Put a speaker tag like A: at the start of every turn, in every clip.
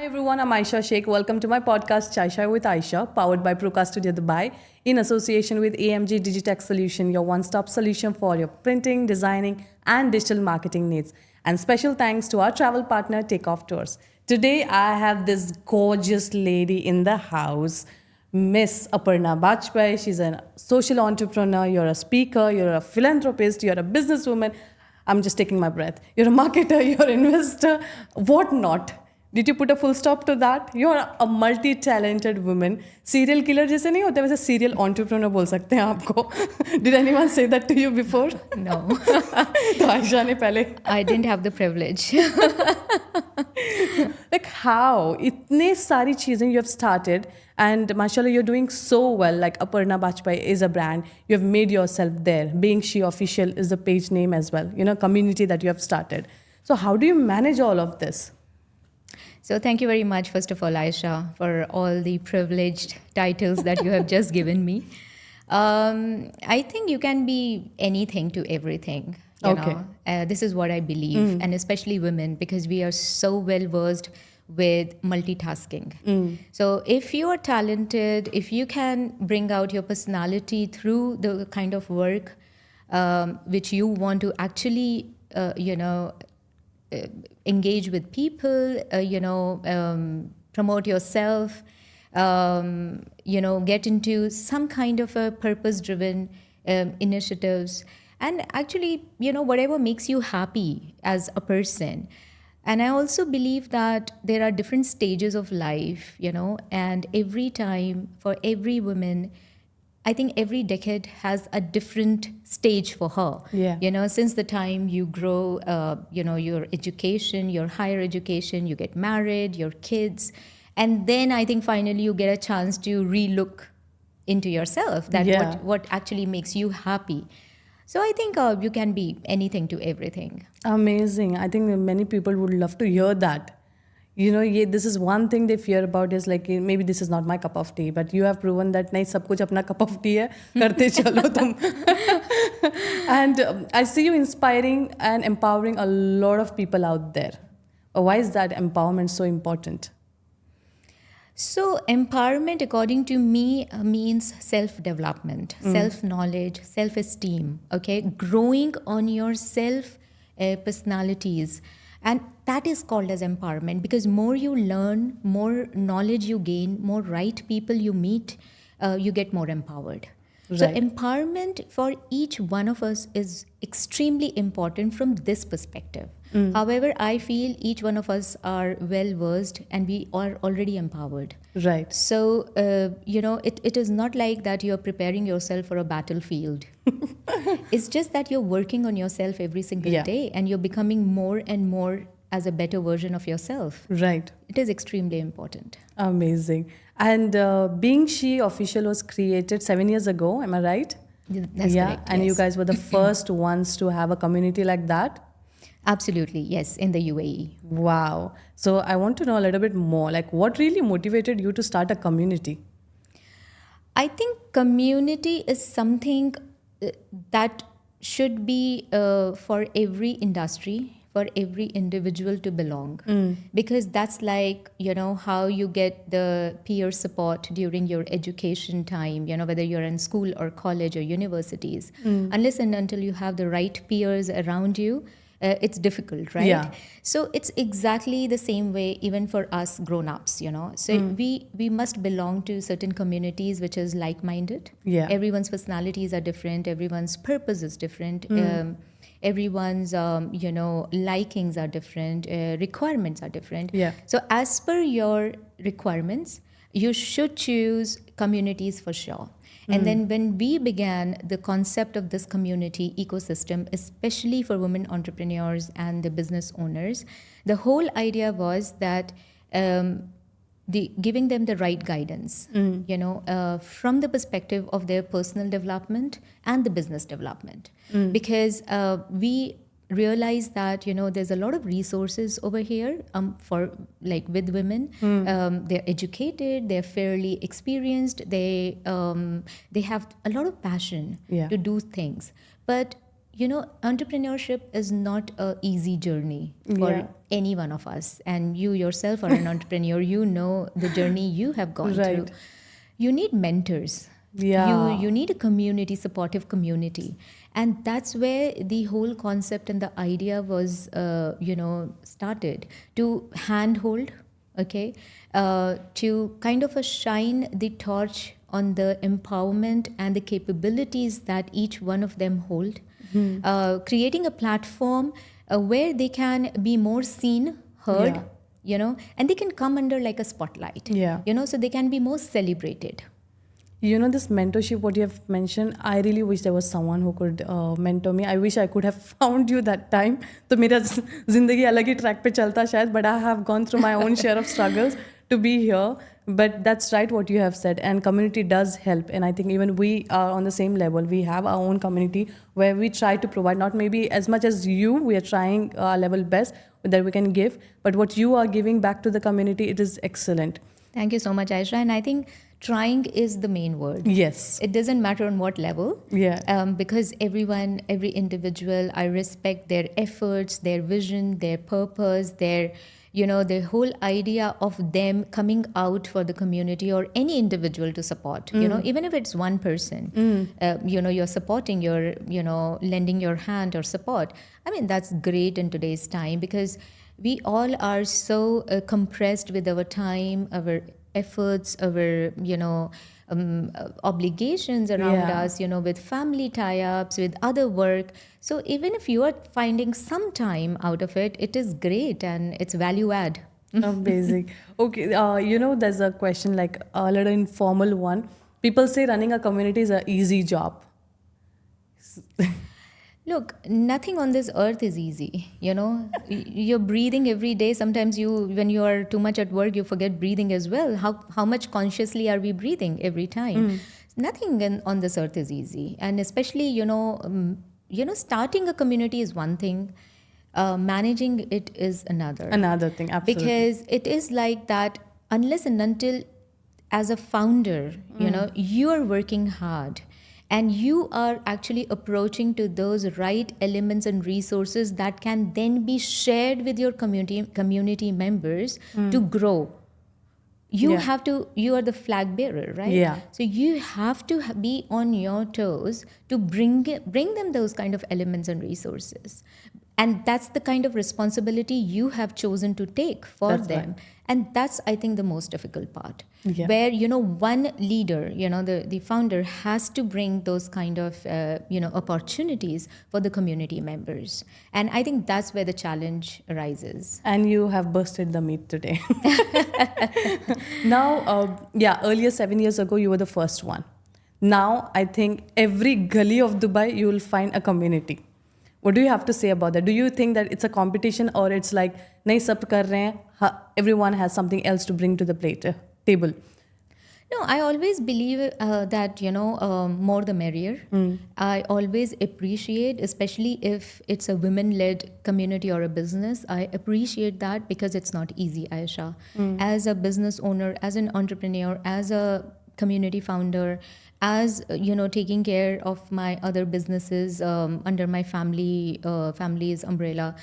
A: Hi everyone, I'm Ayesha Sheikh. Welcome to my podcast ChaiShai with Ayesha, powered by Procast Studio Dubai, in association with AMG Digitech Solution, your one-stop solution for your printing, designing, and digital marketing needs. And special thanks to our travel partner, Takeoff Tours. Today, I have this gorgeous lady in the house, Miss Aparna Bajpai. She's a social entrepreneur. You're a speaker. You're a philanthropist. You're a businesswoman. I'm just taking my breath. You're a marketer. You're an investor. What not? Did you put a full stop to that? You're a multi-talented woman. Serial killer जैसे नहीं होते वैसे serial entrepreneur बोल सकते हैं आपको. Did anyone say that to you before?
B: No.
A: तो आयशा ने पहले.
B: I didn't have the privilege.
A: Like how? इतने सारी चीजें you have started and mashallah you're doing so well. Like Aparna Bajpai is a brand. You have made yourself there. BeingShe official is the page name as well. You know, community that you have started. So how do you manage all of this?
B: So thank you very much, first of all, Ayesha, for all the privileged titles that you have just given me. I think you can be anything to everything. You know? This is what I believe, and especially women, because we are so well versed with multitasking. So if you are talented, if you can bring out your personality through the kind of work which you want to actually, engage with people, promote yourself, get into some kind of a purpose-driven initiatives, and actually, whatever makes you happy as a person. And I also believe that there are different stages of life, and every time for every woman, I think every decade has a different stage for her.
A: Yeah.
B: Since the time you grow, your education, your higher education, you get married, your kids, and then I think finally you get a chance to relook into yourself, that what actually makes you happy. So I think you can be anything to everything.
A: Amazing. I think many people would love to hear that. This is one thing they fear about is like maybe this is not my cup of tea, but you have proven that nahi sab kuch apna cup of tea hai, karte chalo tum. And I see you inspiring and empowering a lot of people out there. Why is that empowerment so important?
B: So empowerment, according to me, means self-development, self-knowledge, self-esteem, growing on your self-personalities. And that is called as empowerment, because more you learn, more knowledge you gain, more right people you meet, you get more empowered.
A: Right.
B: So empowerment for each one of us is extremely important from this perspective. However, I feel each one of us are well versed and we are already empowered.
A: Right.
B: So, it is not like that you're preparing yourself for a battlefield. It's just that you're working on yourself every single day and you're becoming more and more as a better version of yourself.
A: Right.
B: It is extremely important.
A: Amazing. And BeingShe official was created 7 years ago, am I right?
B: That's correct.
A: And you guys were the first ones to have a community like that?
B: Absolutely, yes, in the UAE.
A: Wow. So I want to know a little bit more, like what really motivated you to start a community?
B: I think community is something that should be for every industry, for every individual to belong. Because that's like, how you get the peer support during your education time, whether you're in school or college or universities. Unless and until you have the right peers around you, it's difficult, right?
A: Yeah.
B: So it's exactly the same way even for us grown-ups, So we must belong to certain communities which is like-minded.
A: Yeah.
B: Everyone's personalities are different. Everyone's purpose is different. Everyone's, likings are different. Requirements are different.
A: Yeah.
B: So as per your requirements, you should choose communities for sure. And then when we began the concept of this community ecosystem, especially for women entrepreneurs and the business owners, the whole idea was that giving them the right guidance, from the perspective of their personal development and the business development. Because we realize that there's a lot of resources over here for with women. They're educated, they're fairly experienced, they have a lot of passion to do things, but entrepreneurship is not a easy journey for
A: Yeah.
B: any one of us. And you yourself are an entrepreneur. You know the journey you have gone
A: Right.
B: through. You need mentors.
A: Yeah.
B: You need a community, supportive community. And that's where the whole concept and the idea was, started to handhold, okay, to kind of shine the torch on the empowerment and the capabilities that each one of them hold, creating a platform where they can be more seen, heard,
A: Yeah.
B: and they can come under like a spotlight,
A: Yeah.
B: so they can be more celebrated.
A: This mentorship, what you have mentioned, I really wish there was someone who could mentor me. I wish I could have found you that time. तो मेरा जिंदगी अलग ही track पे चलता शायद, but I have gone through my own share of struggles to be here. But that's right what you have said, and community does help. And I think even we are on the same level. We have our own community where we try to provide, not maybe as much as you, we are trying our level best that we can give, but what you are giving back to the community, it is excellent.
B: Thank you so much, Ayesha. And I think trying is the main word.
A: Yes.
B: It doesn't matter on what level.
A: Yeah.
B: Because every individual, I respect their efforts, their vision, their purpose, the whole idea of them coming out for the community or any individual to support, even if it's one person, you're supporting, you're, lending your hand or support. I mean, that's great in today's time because we all are so compressed with our time, our efforts, our obligations around us, with family tie-ups, with other work. So even if you are finding some time out of it, it is great and it's value add.
A: Amazing. Okay, there's a question like a little informal one. People say running a community is an easy job.
B: Look, nothing on this earth is easy. You're breathing every day. Sometimes when you are too much at work, you forget breathing as well. How much consciously are we breathing every time? Nothing on this earth is easy. And especially, starting a community is one thing. Managing it is another.
A: Another thing, absolutely.
B: Because it is like that unless and until as a founder, you are working hard. And you are actually approaching to those right elements and resources that can then be shared with your community members to grow. You are the flag bearer, right?
A: Yeah.
B: So you have to be on your toes to bring them those kind of elements and resources. And that's the kind of responsibility you have chosen to take for them.
A: Right.
B: And that's, I think, the most difficult part.
A: Yeah.
B: Where, one leader, the founder has to bring those kind of, opportunities for the community members. And I think that's where the challenge arises.
A: And you have busted the myth today. Now, earlier 7 years ago, you were the first one. Now, I think every gully of Dubai, you will find a community. What do you have to say about that? Do you think that it's a competition or it's like, nahi sab kar rahe hain, everyone has something else to bring to the table?
B: No, I always believe that, more the merrier. I always appreciate, especially if it's a women-led community or a business, I appreciate that because it's not easy, Ayesha. As a business owner, as an entrepreneur, as a community founder, as taking care of my other businesses under my family's umbrella,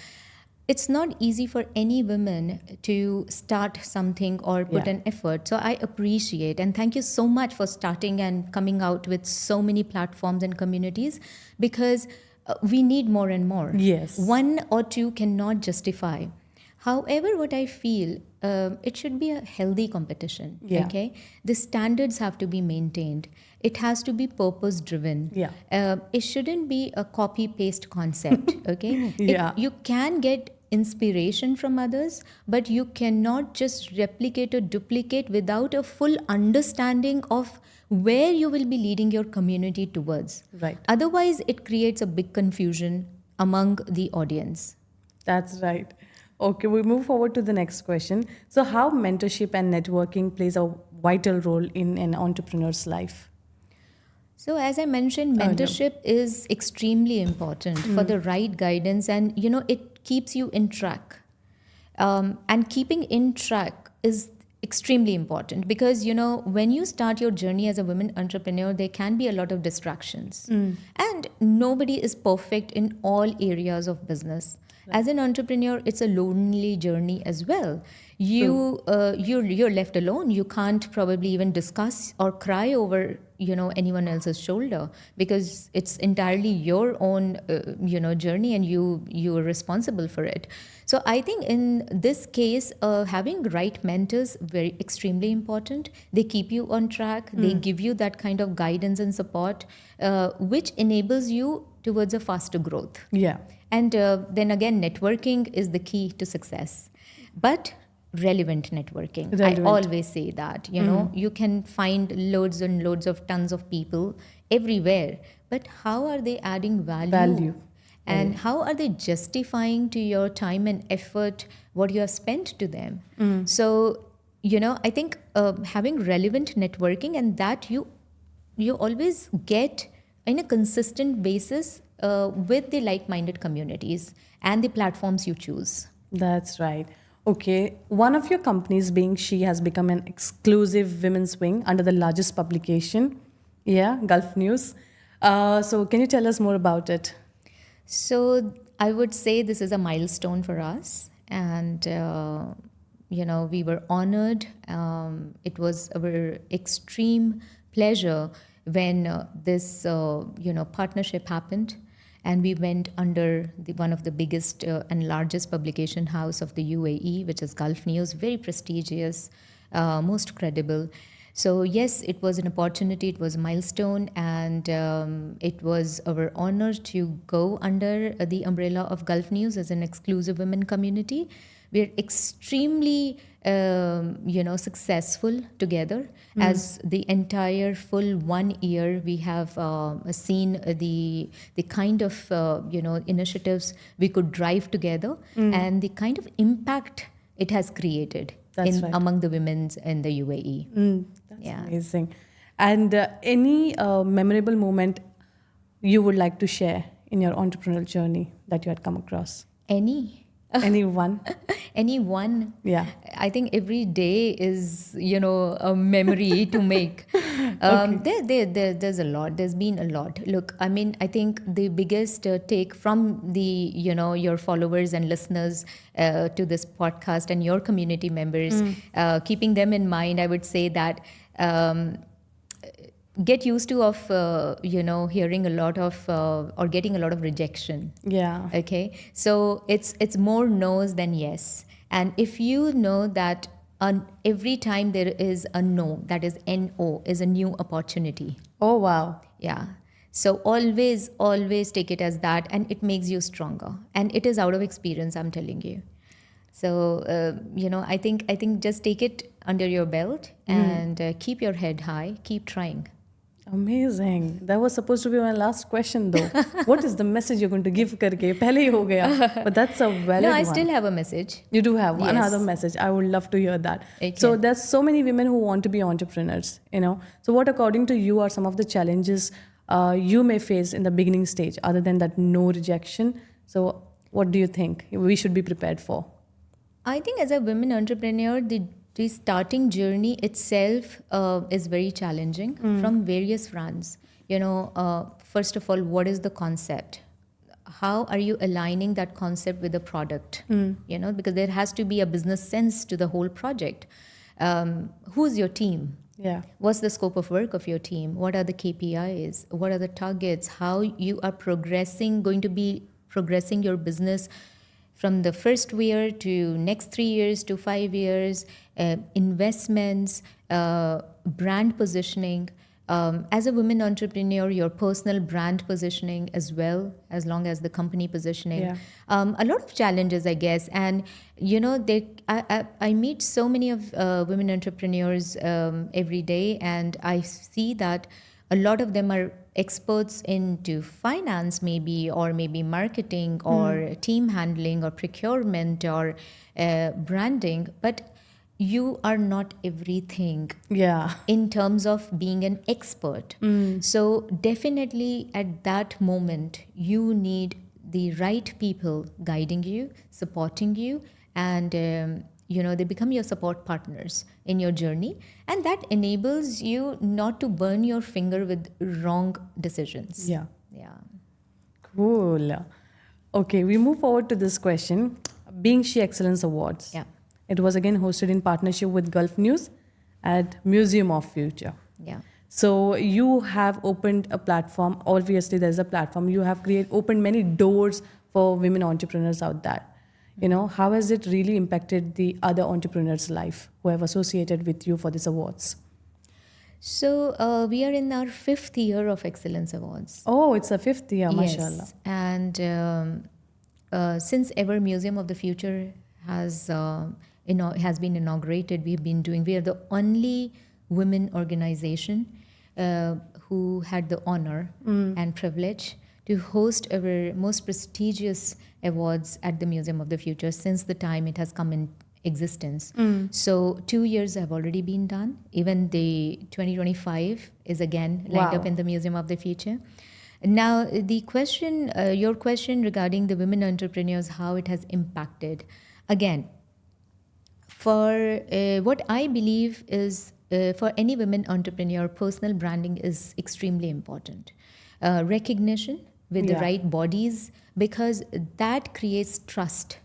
B: it's not easy for any woman to start something or put an effort. So I appreciate and thank you so much for starting and coming out with so many platforms and communities because we need more and more.
A: Yes.
B: One or two cannot justify. However, what I feel, it should be a healthy competition.
A: Yeah.
B: Okay, the standards have to be maintained. It has to be purpose driven.
A: Yeah.
B: It shouldn't be a copy paste concept. Okay.
A: Yeah.
B: You can get inspiration from others, but you cannot just replicate or duplicate without a full understanding of where you will be leading your community towards.
A: Right.
B: Otherwise, it creates a big confusion among the audience.
A: That's right. Okay, we move forward to the next question. So how mentorship and networking plays a vital role in an entrepreneur's life?
B: So as I mentioned, mentorship is extremely important for the right guidance and, it keeps you in track. And keeping in track is extremely important because when you start your journey as a women entrepreneur, there can be a lot of distractions, and nobody is perfect in all areas of business. As an entrepreneur, it's a lonely journey as well. You're left alone. You can't probably even discuss or cry over anyone else's shoulder, because it's entirely your own journey, and you are responsible for it. So I think in this case, having right mentors very extremely important. They keep you on track. They give you that kind of guidance and support, which enables you towards a faster growth.
A: Yeah.
B: And then again, networking is the key to success, but relevant networking. I always say that, you can find loads and loads of tons of people everywhere, but how are they adding value? And how are they justifying to your time and effort what you have spent to them? So, I think having relevant networking, and that you always get in a consistent basis with the like-minded communities and the platforms you choose.
A: That's right. Okay. One of your companies, BeingShe, has become an exclusive women's wing under the largest publication. Yeah, Gulf News. So can you tell us more about it?
B: So I would say this is a milestone for us. And, we were honored. It was our extreme pleasure when this, partnership happened. And we went under one of the biggest and largest publication house of the UAE, which is Gulf News, very prestigious, most credible. So yes, it was an opportunity, it was a milestone, and it was our honor to go under the umbrella of Gulf News as an exclusive women community. We're extremely, successful together. As the entire full 1 year, we have seen the kind of, initiatives we could drive together, and the kind of impact it has created among the women in the UAE.
A: That's amazing. And any memorable moment you would like to share in your entrepreneurial journey that you had come across? Anyone?
B: Anyone?
A: Yeah.
B: I think every day is, a memory to make. There's a lot. There's been a lot. Look, I mean, I think the biggest take from the, your followers and listeners to this podcast and your community members, keeping them in mind, I would say that get used to hearing a lot of or getting a lot of rejection.
A: Yeah.
B: Okay. So it's more no's than yes. And if you know that every time there is a no, that is NO, is a new opportunity.
A: Oh, wow.
B: Yeah. So always take it as that, and it makes you stronger. And it is out of experience, I'm telling you. So, I think just take it under your belt and keep your head high, keep trying.
A: Amazing. That was supposed to be my last question, though. What is the message you're going to give? Karke? Pehle hi ho gaya. But that's a valid one.
B: No, I still have a message.
A: You do have one
B: Yes.
A: other message. I would love to hear that.
B: Okay.
A: So there's so many women who want to be entrepreneurs, So what, according to you, are some of the challenges you may face in the beginning stage, other than that no rejection? So what do you think we should be prepared for?
B: I think as a women entrepreneur, the starting journey itself is very challenging from various fronts. First of all, what is the concept? How are you aligning that concept with the product? Because there has to be a business sense to the whole project. Who's your team?
A: Yeah.
B: What's the scope of work of your team? What are the KPIs? What are the targets? How you are going to be progressing your business from the first year to next 3 years to 5 years, investments, brand positioning. As a women entrepreneur, your personal brand positioning as well, as long as the company positioning.
A: Yeah.
B: A lot of challenges, I guess. And, I meet so many of women entrepreneurs every day, and I see that a lot of them are experts into finance, maybe, or maybe marketing, or team handling, or procurement, or branding. But you are not everything in terms of being an expert. So definitely at that moment, you need the right people guiding you, supporting you, and they become your support partners in your journey, and that enables you not to burn your finger with wrong decisions.
A: Yeah.
B: Yeah.
A: Cool. Okay, we move forward to this question. BeingShe Excellence Awards.
B: Yeah.
A: It was again hosted in partnership with Gulf News at Museum of Future.
B: Yeah.
A: So you have opened a platform. Obviously, there's a platform. You have opened many doors for women entrepreneurs out there. How has it really impacted the other entrepreneurs' life who have associated with you for these awards?
B: So we are in our 5th year of Excellence Awards.
A: Oh, it's a 5th year, mashallah.
B: Yes, and since ever Museum of the Future has been inaugurated, we are the only women organization who had the honor and privilege to host our most prestigious awards at the Museum of the Future since the time it has come in existence. So 2 years have already been done. Even the 2025 is again lined up in the Museum of the Future. Now, the question, your question regarding the women entrepreneurs, how it has impacted. Again, for what I believe is for any women entrepreneur, personal branding is extremely important. Recognition with the right bodies, because that creates trust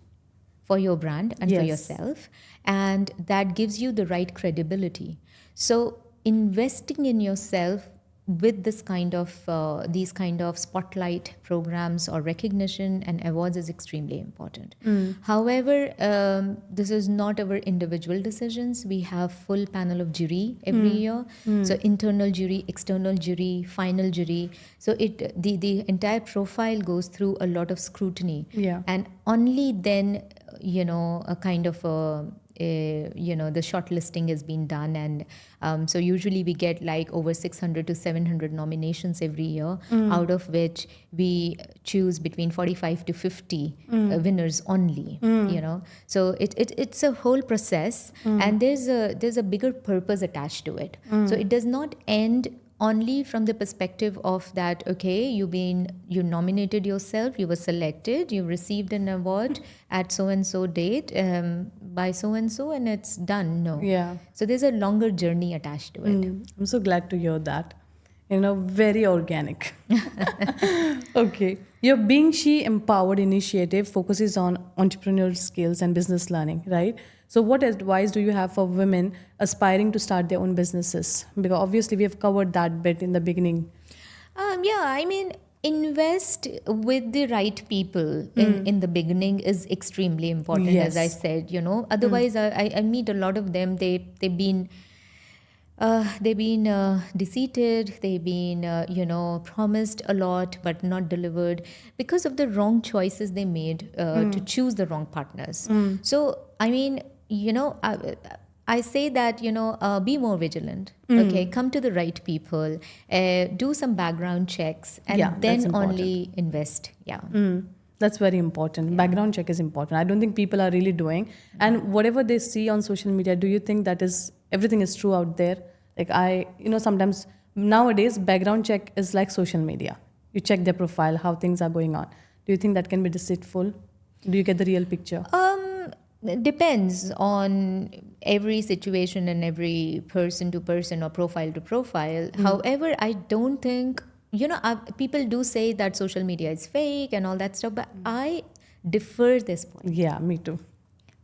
B: for your brand and for yourself, and that gives you the right credibility. So investing in yourself with this kind of these kind of spotlight programs or recognition and awards is extremely important. However, this is not our individual decisions. We have full panel of jury every year. So internal jury, external jury, final jury. So the entire profile goes through a lot of scrutiny. And only then, a kind of the shortlisting has been done, and so usually we get like over 600 to 700 nominations every year, out of which we choose between 45 to 50 winners only. So it's a whole process, and there's a bigger purpose attached to it. So it does not end only from the perspective of that, okay, you nominated yourself, you were selected, you received an award at so and so date by so and so, and it's done. No. So there's a longer journey attached to it.
A: I'm so glad to hear that. Very organic. Okay. Your BeingShe Empowered initiative focuses on entrepreneurial skills and business learning, right? So what advice do you have for women aspiring to start their own businesses? Because obviously we have covered that bit in the beginning.
B: Invest with the right people in the beginning is extremely important, as I said. Otherwise, I meet a lot of them. They've been deceived, they've been promised a lot but not delivered because of the wrong choices they made to choose the wrong partners. So I say that be more vigilant. Okay, come to the right people, do some background checks, and then only invest.
A: That's very important. Background check is important. I don't think people are really doing. And whatever they see on social media, do you think that everything is true out there? Like sometimes nowadays background check is like social media. You check their profile, how things are going on. Do you think that can be deceitful? Do you get the real picture?
B: It depends on every situation and every person to person or profile to profile. However, I don't think, people do say that social media is fake and all that stuff, but I defer this point.
A: Yeah, me too.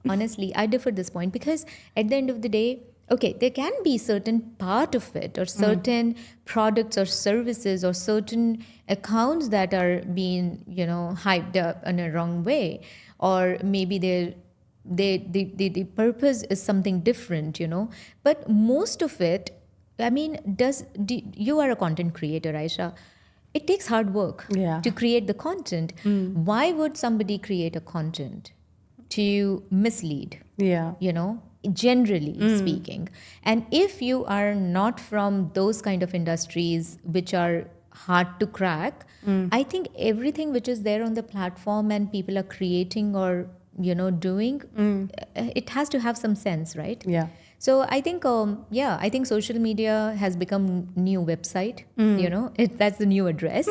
B: Honestly, I defer this point because at the end of the day, okay, there can be certain part of it or certain products or services or certain accounts that are being, hyped up in a wrong way, or maybe the purpose is something different, but most of it, you are a content creator, Ayesha. It takes hard work to create the content. Why would somebody create a content to mislead? Generally speaking. And if you are not from those kind of industries which are hard to crack, I think everything which is there on the platform and people are creating or doing, it has to have some sense, right? So I think, I think social media has become new website. That's the new address.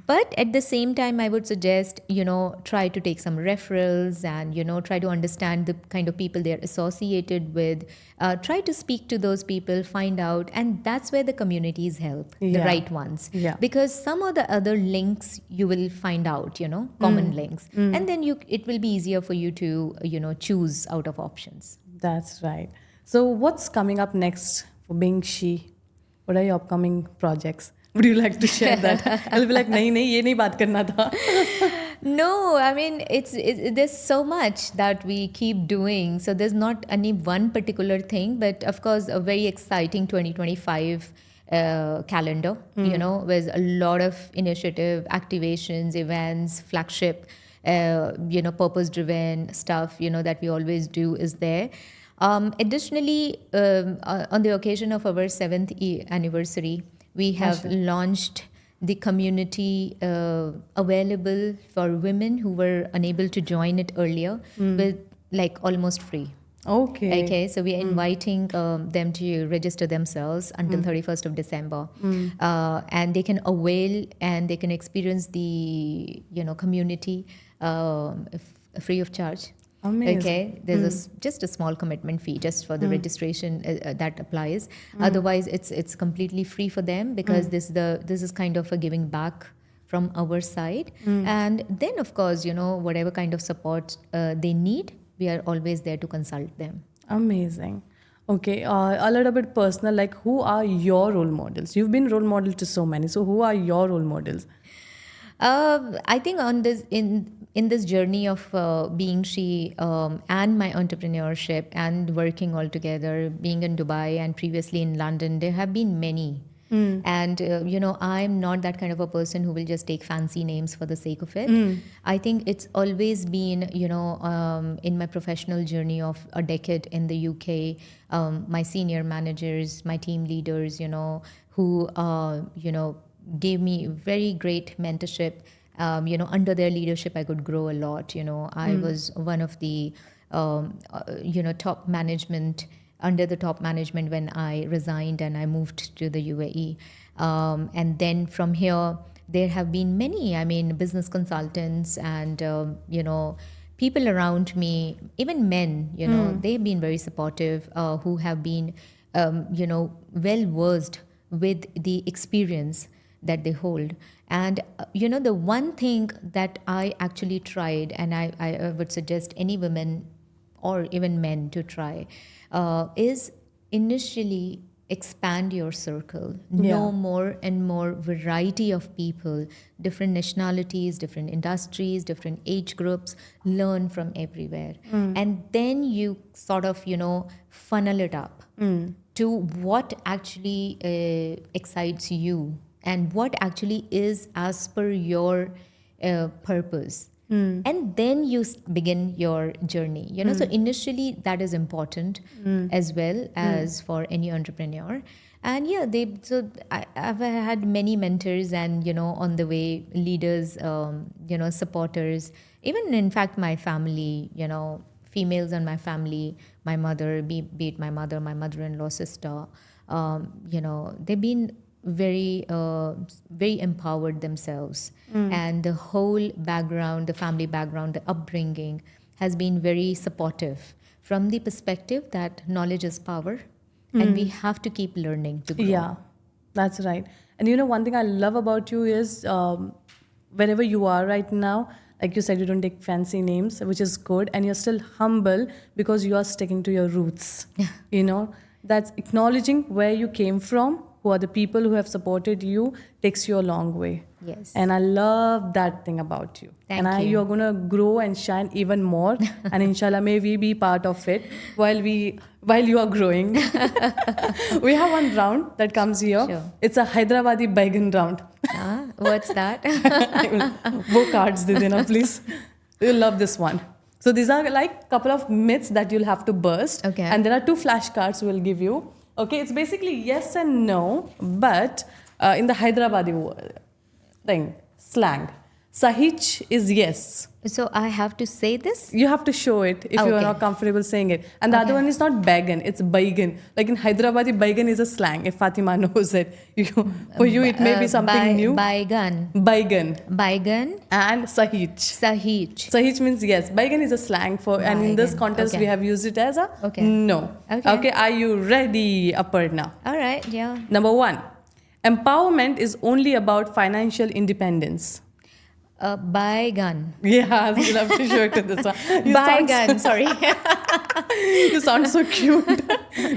B: But at the same time, I would suggest, try to take some referrals and, try to understand the kind of people they're associated with. Try to speak to those people, find out. And that's where the communities help, the
A: Yeah.
B: right ones.
A: Yeah.
B: Because some of the other links you will find out, common links. And then it will be easier for you to, choose out of options.
A: That's right. So what's coming up next for BeingShe? What are your upcoming projects? Would you like to share that? I'll be like, nahi, nahi, ye nahi baat karna tha.
B: No, I mean there's so much that we keep doing. So there's not any one particular thing, but of course a very exciting 2025 calendar. With a lot of initiative, activations, events, flagship, purpose-driven stuff. That we always do is there. Additionally, on the occasion of our 7th anniversary, we have launched the community available for women who were unable to join it earlier with like almost free. Okay, so we are inviting them to register themselves until 31st of December. And they can avail and they can experience the community free of charge.
A: Amazing.
B: Okay, there's just a small commitment fee just for the registration that applies. Otherwise, it's completely free for them because this is kind of a giving back from our side. And then, of course, whatever kind of support they need, we are always there to consult them.
A: Amazing. Okay, a little bit personal, like who are your role models? You've been role model to so many. So who are your role models?
B: I think on this in this journey of BeingShe and my entrepreneurship and working all together, being in Dubai and previously in London, there have been many. And I'm not that kind of a person who will just take fancy names for the sake of it. I think it's always been in my professional journey of a decade in the UK, my senior managers, my team leaders, who gave me very great mentorship. Under their leadership, I could grow a lot. I was one of the, top management, under the top management when I resigned and I moved to the UAE. And then from here, there have been many, business consultants and, people around me, even men, they've been very supportive, who have been, well versed with the experience that they hold. And, the one thing that I actually tried, and I would suggest any women or even men to try, is initially expand your circle, know more and more variety of people, different nationalities, different industries, different age groups, learn from everywhere. And then you sort of, funnel it up to what actually excites you and what actually is as per your purpose. And then you begin your journey. So initially that is important as well as for any entrepreneur. And I've had many mentors and, on the way, leaders, supporters, even in fact, my family, females in my family, my mother, be it my mother, my mother-in-law, sister, they've been very empowered themselves, and the whole background, the family background, the upbringing has been very supportive from the perspective that knowledge is power, and we have to keep learning to grow.
A: Yeah, that's right. And one thing I love about you is wherever you are right now, like you said, you don't take fancy names, which is good, and you're still humble because you are sticking to your roots. That's acknowledging where you came from, who are the people who have supported you, takes you a long way.
B: Yes.
A: And I love that thing about you.
B: Thank you.
A: You're going to grow and shine even more. And inshallah, may we be part of it while you are growing. We have one round that comes here.
B: Sure.
A: It's a Hyderabadi Baigan round.
B: What's that?
A: Wo cards de dena, please. You'll love this one. So these are like a couple of myths that you'll have to burst.
B: Okay.
A: And there are 2 flashcards we'll give you. Okay, it's basically yes and no, but in the Hyderabadi slang. Sahich is yes.
B: So I have to say this?
A: You have to show it if you are
B: Okay.
A: not comfortable saying it. And the other one is not baigan, it's baigan. Like in Hyderabadi, baigan is a slang, if Fatima knows it. For you, it may be something new.
B: Baigan.
A: Baigan.
B: Baigan.
A: And Sahich.
B: Sahij.
A: Sahich means yes. Baigan is a slang for, and in this
B: Baigan.
A: context,
B: Okay.
A: we have used it as a
B: Okay.
A: no.
B: Okay.
A: Are you ready, Aparna?
B: All right, yeah.
A: Number 1, empowerment is only about financial independence.
B: Baigan.
A: Yeah, you'll have to show it to this one. You sound
B: Baigan, sorry.
A: You sound so cute.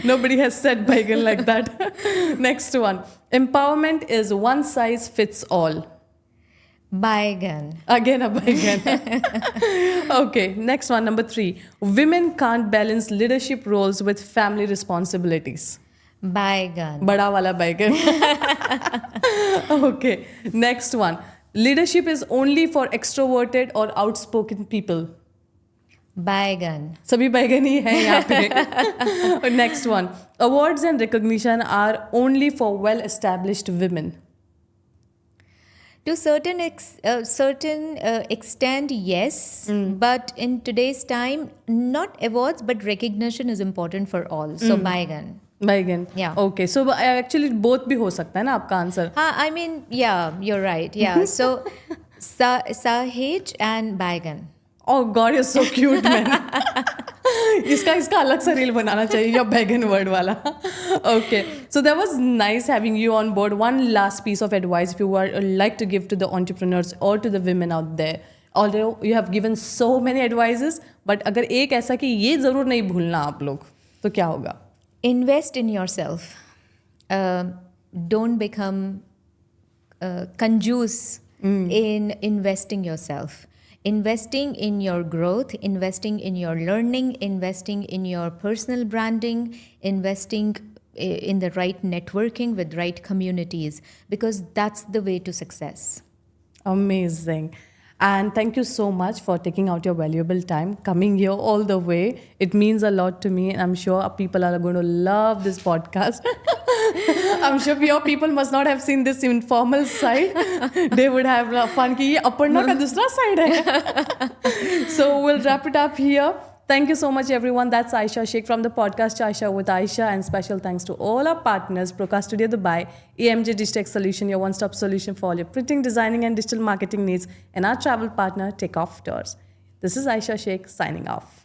A: Nobody has said baigan like that. Next one. Empowerment is one size fits all.
B: Baigan.
A: Again a baigan. Okay, next one, number 3. Women can't balance leadership roles with family responsibilities.
B: Baigan.
A: Bada wala baigan. Okay, next one. Leadership is only for extroverted or outspoken people.
B: Baigan.
A: सभी बैगन ही हैं यहाँ पे. Next one. Awards and recognition are only for well-established women.
B: To certain extent, yes. But in today's time, not awards, but recognition is important for all. So baigan.
A: बैगन.
B: Yeah.
A: Okay. So actually both भी हो सकता है ना आपका answer.
B: I mean, yeah, you're right. Yeah. So Sahij and baigan.
A: Oh God, you're so cute, man. इसका अलग सा रील बनाना चाहिए या बैगन वर्ड वाला. Okay, so that was nice having you on board. One last piece of advice if you would like to give to the entrepreneurs or to the women out there. Although you have given so many advices, but अगर एक ऐसा कि ये जरूर नहीं भूलना आप लोग, तो क्या होगा?
B: Invest in yourself. Don't become conjuice in investing yourself. Investing in your growth, investing in your learning, investing in your personal branding, investing in the right networking with right communities, because that's the way to success.
A: Amazing. And thank you so much for taking out your valuable time, coming here all the way. It means a lot to me, and I'm sure people are going to love this podcast. I'm sure your people must not have seen this informal side. They would have fun कि ये Aparna का दूसरा side है. So we'll wrap it up here. Thank you so much, everyone. That's Ayesha Sheikh from the podcast ChaiShai with Ayesha. And special thanks to all our partners, Procast Studio Dubai, AMG Digitech Solution, your one-stop solution for all your printing, designing, and digital marketing needs, and our travel partner, Takeoff Tours. This is Ayesha Sheikh signing off.